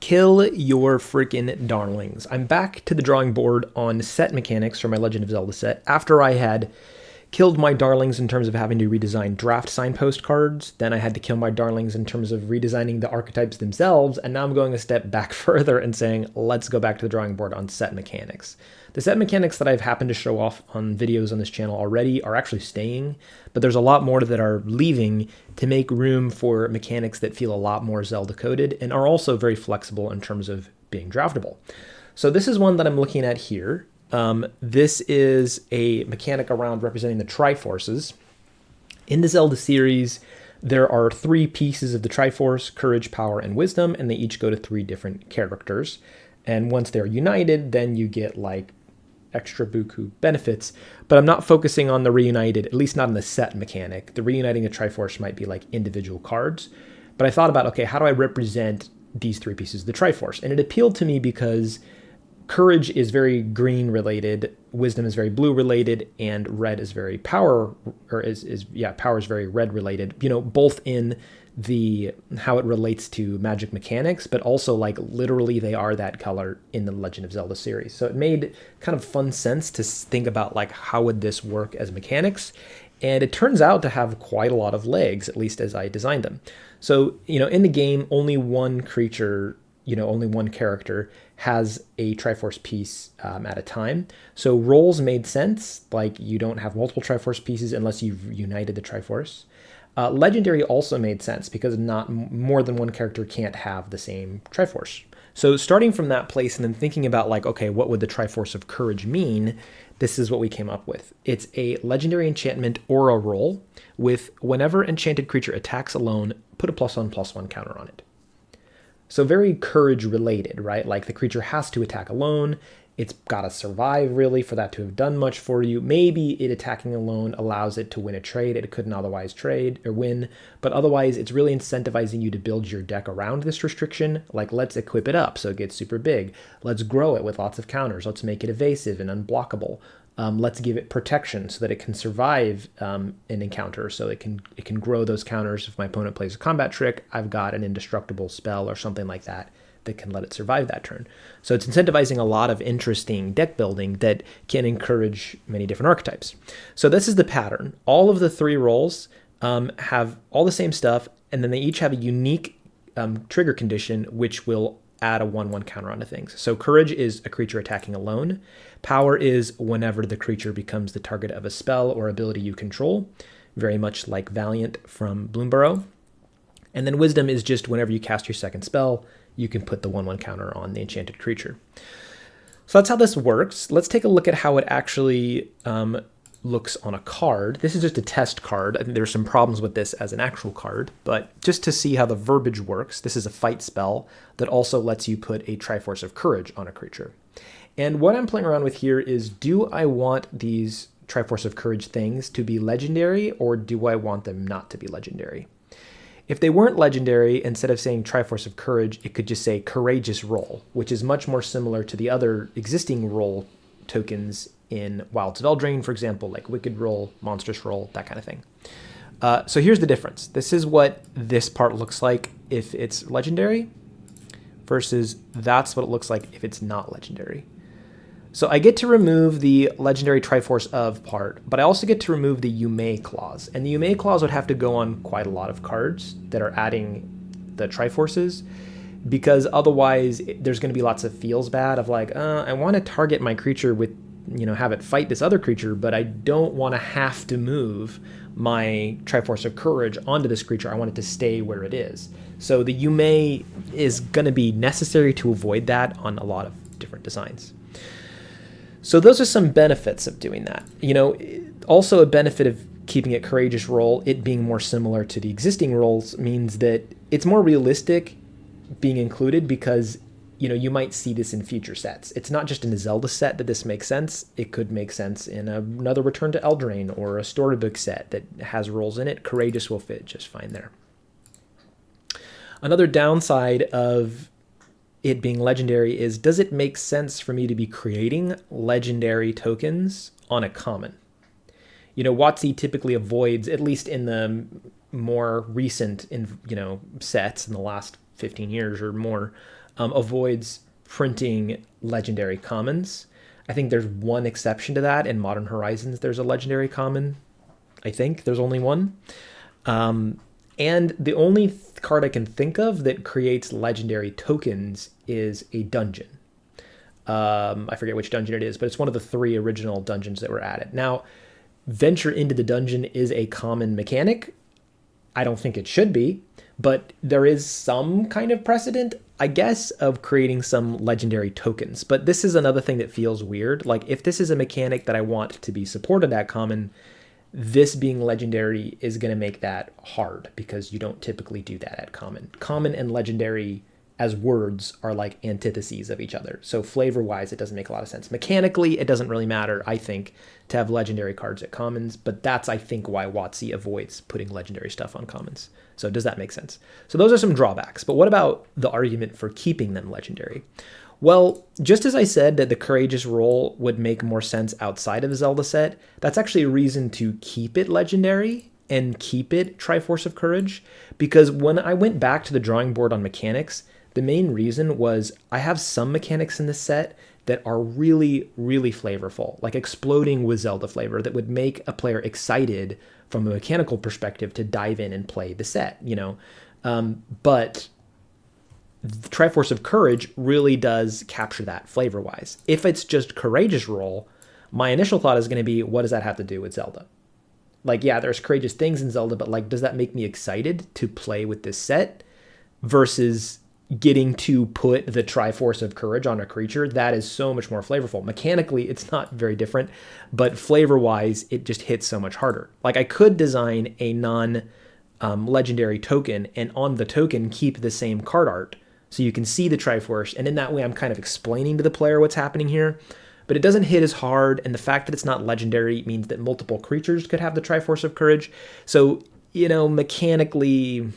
Kill your freaking darlings. I'm back to the drawing board on set mechanics for my Legend of Zelda set after I had killed my darlings in terms of having to redesign draft signpost cards. Then I had to kill my darlings in terms of redesigning the archetypes themselves. And now I'm going a step back further and saying, let's go back to the drawing board on set mechanics. The set mechanics that I've happened to show off on videos on this channel already are actually staying, but there's a lot more that are leaving to make room for mechanics that feel a lot more Zelda coded and are also very flexible in terms of being draftable. So this is one that I'm looking at here. This is a mechanic around representing the Triforces. In the Zelda series, there are 3 pieces of the Triforce: Courage, Power, and Wisdom, and they each go to 3 different characters. And once they're united, then you get like extra buku benefits, but I'm not focusing on the reunited, at least not in the set mechanic. The reuniting the Triforce might be like individual cards, but I thought about, okay, how do I represent these 3 pieces of the Triforce? And it appealed to me because Courage is very green related, Wisdom is very blue related, and Red is very power, or power is very red related, you know, both in the how it relates to magic mechanics, but also like literally they are that color in the Legend of Zelda series. So it made kind of fun sense to think about like how would this work as mechanics, and it turns out to have quite a lot of legs, at least as I designed them. So, you know, in the game, only one creature, you know, only one character has a Triforce piece at a time. So roles made sense, like you don't have multiple Triforce pieces unless you've united the Triforce. Legendary also made sense because not more than one character can't have the same Triforce. So starting from that place and then thinking about like, okay, what would the Triforce of Courage mean? This is what we came up with. It's a legendary enchantment aura roll with whenever enchanted creature attacks alone, put a +1/+1 counter on it. So very Courage related, right? Like the creature has to attack alone. It's got to survive, really, for that to have done much for you. Maybe it attacking alone allows it to win a trade it couldn't otherwise trade or win, but otherwise it's really incentivizing you to build your deck around this restriction. Like, let's equip it up so it gets super big. Let's grow it with lots of counters. Let's make it evasive and unblockable. Let's give it protection so that it can survive an encounter, so it can grow those counters. If my opponent plays a combat trick, I've got an indestructible spell or something like that that can let it survive that turn. So it's incentivizing a lot of interesting deck building that can encourage many different archetypes. So this is the pattern. All of the 3 roles have all the same stuff, and then they each have a unique trigger condition which will add a 1/1 counter onto things. So Courage is a creature attacking alone. Power is whenever the creature becomes the target of a spell or ability you control, very much like Valiant from Bloomburrow. And then Wisdom is just whenever you cast your second spell, you can put the 1/1 counter on the enchanted creature. So that's how this works. Let's take a look at how it actually looks on a card. This is just a test card. I think there's some problems with this as an actual card, but just to see how the verbiage works, this is a fight spell that also lets you put a Triforce of Courage on a creature. And what I'm playing around with here is, do I want these Triforce of Courage things to be legendary, or do I want them not to be legendary? If they weren't legendary, instead of saying Triforce of Courage, it could just say Courageous Roll, which is much more similar to the other existing roll tokens in Wilds of Eldraine, for example, like Wicked Roll, Monstrous Roll, that kind of thing. So here's the difference. This is what this part looks like if it's legendary versus that's what it looks like if it's not legendary. So I get to remove the legendary Triforce of part, but I also get to remove the you may clause. And the you may clause would have to go on quite a lot of cards that are adding the Triforces, because otherwise there's going to be lots of feels bad of like, I want to target my creature with, you know, have it fight this other creature, but I don't want to have to move my Triforce of Courage onto this creature. I want it to stay where it is. So the you may is going to be necessary to avoid that on a lot of different designs. So those are some benefits of doing that. You know, also a benefit of keeping it Courageous Roll, it being more similar to the existing roles, means that it's more realistic being included because, you know, you might see this in future sets. It's not just in a Zelda set that this makes sense. It could make sense in another Return to Eldraine or a storybook set that has roles in it. Courageous will fit just fine there. Another downside of it being legendary is, does it make sense for me to be creating legendary tokens on a common? You know, WotC typically avoids, at least in the more recent, sets in the last 15 years or more, avoids printing legendary commons. I think there's one exception to that. In Modern Horizons, there's a legendary common. I think there's only one. And the only card I can think of that creates legendary tokens is a dungeon. I forget which dungeon it is, but it's one of the 3 original dungeons that were added. Now, venture into the dungeon is a common mechanic. I don't think it should be, but there is some kind of precedent, I guess, of creating some legendary tokens. But this is another thing that feels weird. Like, if this is a mechanic that I want to be supported at common, this being legendary is going to make that hard because you don't typically do that at common. Common and legendary as words are like antitheses of each other. So flavor-wise, it doesn't make a lot of sense. Mechanically, it doesn't really matter, I think, to have legendary cards at commons, but that's, I think, why WotC avoids putting legendary stuff on commons. So does that make sense? So those are some drawbacks, but what about the argument for keeping them legendary? Well, just as I said that the Courageous role would make more sense outside of the Zelda set, that's actually a reason to keep it legendary and keep it Triforce of Courage, because when I went back to the drawing board on mechanics, the main reason was I have some mechanics in this set that are really, really flavorful, like exploding with Zelda flavor that would make a player excited from a mechanical perspective to dive in and play the set, you know. But the Triforce of Courage really does capture that flavor-wise. If it's just Courageous role, my initial thought is going to be, what does that have to do with Zelda? Like, yeah, there's courageous things in Zelda, but like, does that make me excited to play with this set versus getting to put the Triforce of Courage on a creature? That is so much more flavorful. Mechanically, it's not very different, but flavor-wise, it just hits so much harder. Like, I could design a non-legendary token, and on the token, keep the same card art, so you can see the Triforce, and in that way, I'm kind of explaining to the player what's happening here, but it doesn't hit as hard, and the fact that it's not legendary means that multiple creatures could have the Triforce of Courage. So, you know, mechanically,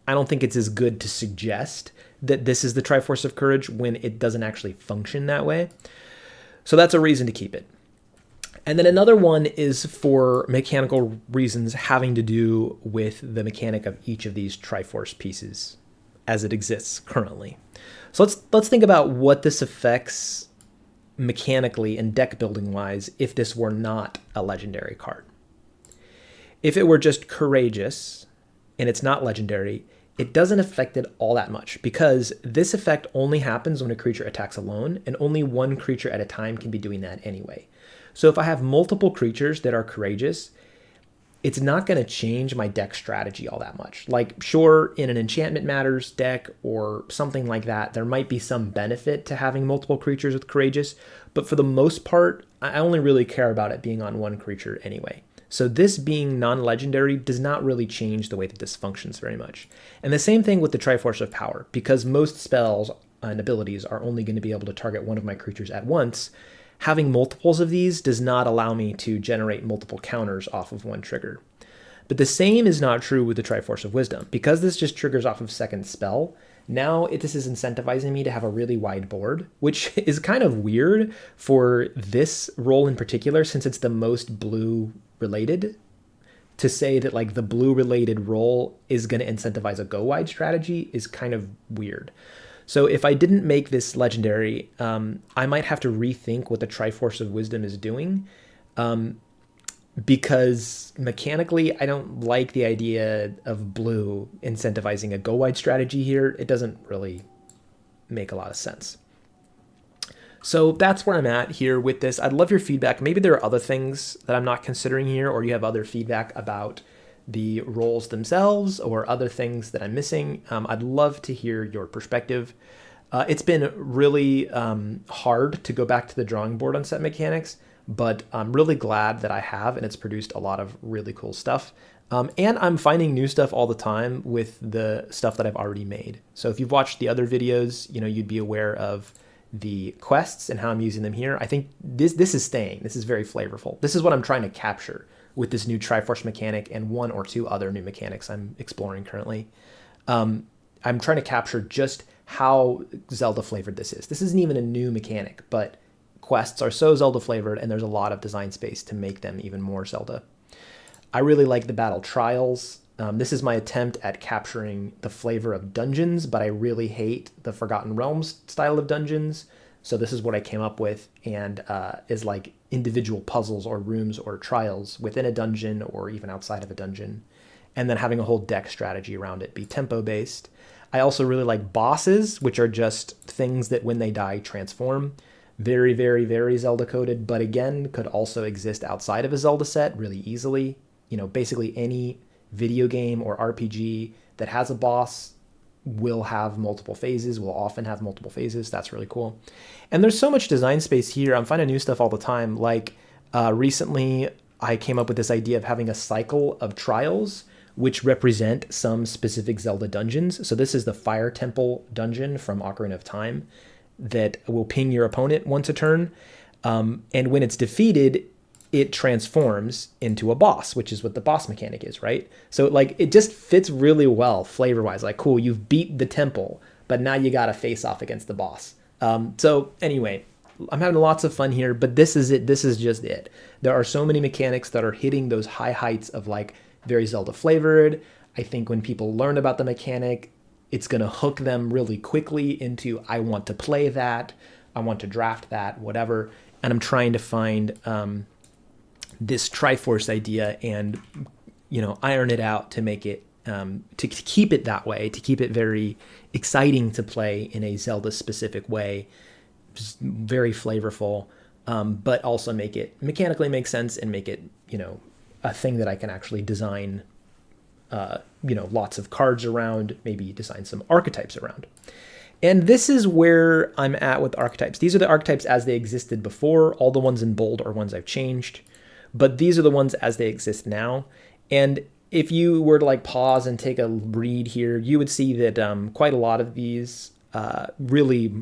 I don't think it's as good to suggest that this is the Triforce of Courage when it doesn't actually function that way. So that's a reason to keep it. And then another one is for mechanical reasons having to do with the mechanic of each of these Triforce pieces as it exists currently. So let's think about what this affects mechanically and deck building wise if this were not a legendary card. If it were just Courageous and it's not legendary, it doesn't affect it all that much because this effect only happens when a creature attacks alone, and only one creature at a time can be doing that anyway. So if I have multiple creatures that are Courageous, it's not going to change my deck strategy all that much. Like, sure, in an Enchantment Matters deck or something like that, there might be some benefit to having multiple creatures with Courageous, but for the most part, I only really care about it being on one creature anyway. So this being non-legendary does not really change the way that this functions very much. And the same thing with the Triforce of Power, because most spells and abilities are only going to be able to target one of my creatures at once. Having multiples of these does not allow me to generate multiple counters off of one trigger. But the same is not true with the Triforce of Wisdom. Because this just triggers off of second spell, now this is incentivizing me to have a really wide board, which is kind of weird for this role in particular, since it's the most blue related. To say that like the blue related role is going to incentivize a go wide strategy is kind of weird. So if I didn't make this legendary, I might have to rethink what the Triforce of Wisdom is doing, because mechanically I don't like the idea of blue incentivizing a go wide strategy here. It doesn't really make a lot of sense. So that's where I'm at here with this. I'd love your feedback. Maybe there are other things that I'm not considering here, or you have other feedback about the roles themselves or other things that I'm missing. I'd love to hear your perspective. It's been really hard to go back to the drawing board on set mechanics, but I'm really glad that I have, and it's produced a lot of really cool stuff. And I'm finding new stuff all the time with the stuff that I've already made. So if you've watched the other videos, you know, you'd be aware of the quests and how I'm using them here. I think this is staying. This is very flavorful. This is what I'm trying to capture with this new Triforce mechanic and one or two other new mechanics I'm exploring currently. I'm trying to capture just how Zelda flavored this is. This isn't even a new mechanic, but quests are so Zelda flavored, and there's a lot of design space to make them even more Zelda. I really like the battle trials. This is my attempt at capturing the flavor of dungeons, but I really hate the Forgotten Realms style of dungeons. So this is what I came up with, and is like individual puzzles or rooms or trials within a dungeon or even outside of a dungeon, and then having a whole deck strategy around it, be tempo based. I also really like bosses, which are just things that when they die transform. Very, very, very Zelda coded, but again, could also exist outside of a Zelda set really easily. Basically any video game or RPG that has a boss will have multiple phases, will often have multiple phases. That's really cool. And there's so much design space here. I'm finding new stuff all the time. Like recently, I came up with this idea of having a cycle of trials which represent some specific Zelda dungeons. So this is the Fire Temple dungeon from Ocarina of Time that will ping your opponent once a turn. And when it's defeated, it transforms into a boss, which is what the boss mechanic is, right? So like it just fits really well flavor-wise. Like, cool, you've beat the temple, but now you got to face off against the boss. So anyway, I'm having lots of fun here, but this is it. This is just it. There are so many mechanics that are hitting those high heights of like very Zelda flavored. I think when people learn about the mechanic, it's going to hook them really quickly into, I want to play that, I want to draft that, whatever. And I'm trying to find this Triforce idea and, iron it out to make it, to keep it that way, to keep it very exciting to play in a Zelda specific way, just very flavorful, but also make it mechanically make sense and make it, a thing that I can actually design, lots of cards around, maybe design some archetypes around. And this is where I'm at with archetypes. These are the archetypes as they existed before. All the ones in bold are ones I've changed, but these are the ones as they exist now. And if you were to like pause and take a read here, you would see that quite a lot of these really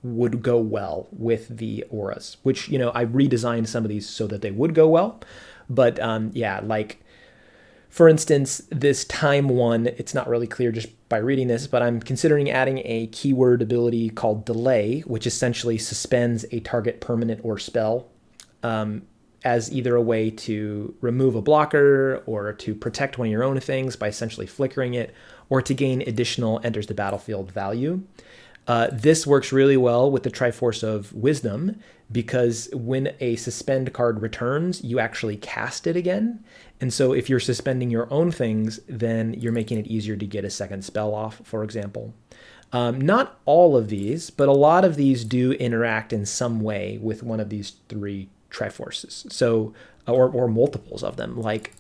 would go well with the auras, which, I redesigned some of these so that they would go well. But like, for instance, this time one, it's not really clear just by reading this, but I'm considering adding a keyword ability called Delay, which essentially suspends a target permanent or spell as either a way to remove a blocker or to protect one of your own things by essentially flickering it, or to gain additional enters the battlefield value. This works really well with the Triforce of Wisdom, because when a suspend card returns, you actually cast it again. And so if you're suspending your own things, then you're making it easier to get a second spell off, for example. Not all of these, but a lot of these do interact in some way with one of these three Triforces. So, or multiples of them, like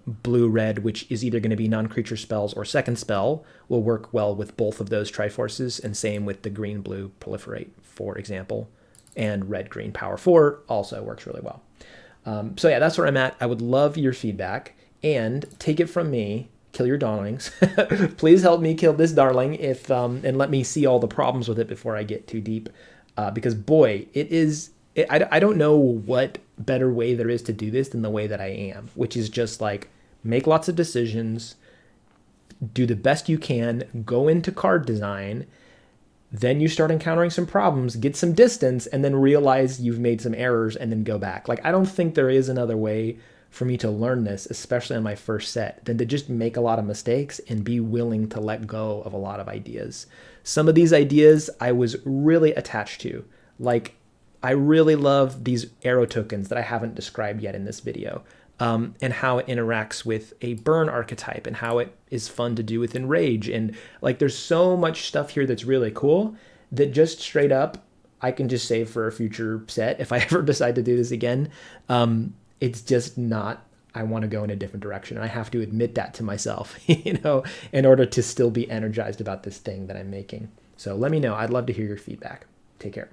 blue-red, which is either going to be non-creature spells or second spell, will work well with both of those Triforces, and same with the green-blue Proliferate, for example. And red-green Power 4 also works really well. So yeah, that's where I'm at. I would love your feedback, and take it from me, kill your darlings. Please help me kill this darling and let me see all the problems with it before I get too deep. Because boy, I don't know what better way there is to do this than the way that I am, which is just like make lots of decisions, do the best you can, go into card design, then you start encountering some problems, get some distance, and then realize you've made some errors and then go back. Like, I don't think there is another way for me to learn this, especially on my first set, than to just make a lot of mistakes and be willing to let go of a lot of ideas. Some of these ideas I was really attached to. Like, I really love these arrow tokens that I haven't described yet in this video, and how it interacts with a burn archetype and how it is fun to do with Enrage. And like, there's so much stuff here that's really cool that just straight up, I can just save for a future set if I ever decide to do this again. It's just not, I want to go in a different direction. And I have to admit that to myself, in order to still be energized about this thing that I'm making. So let me know. I'd love to hear your feedback. Take care.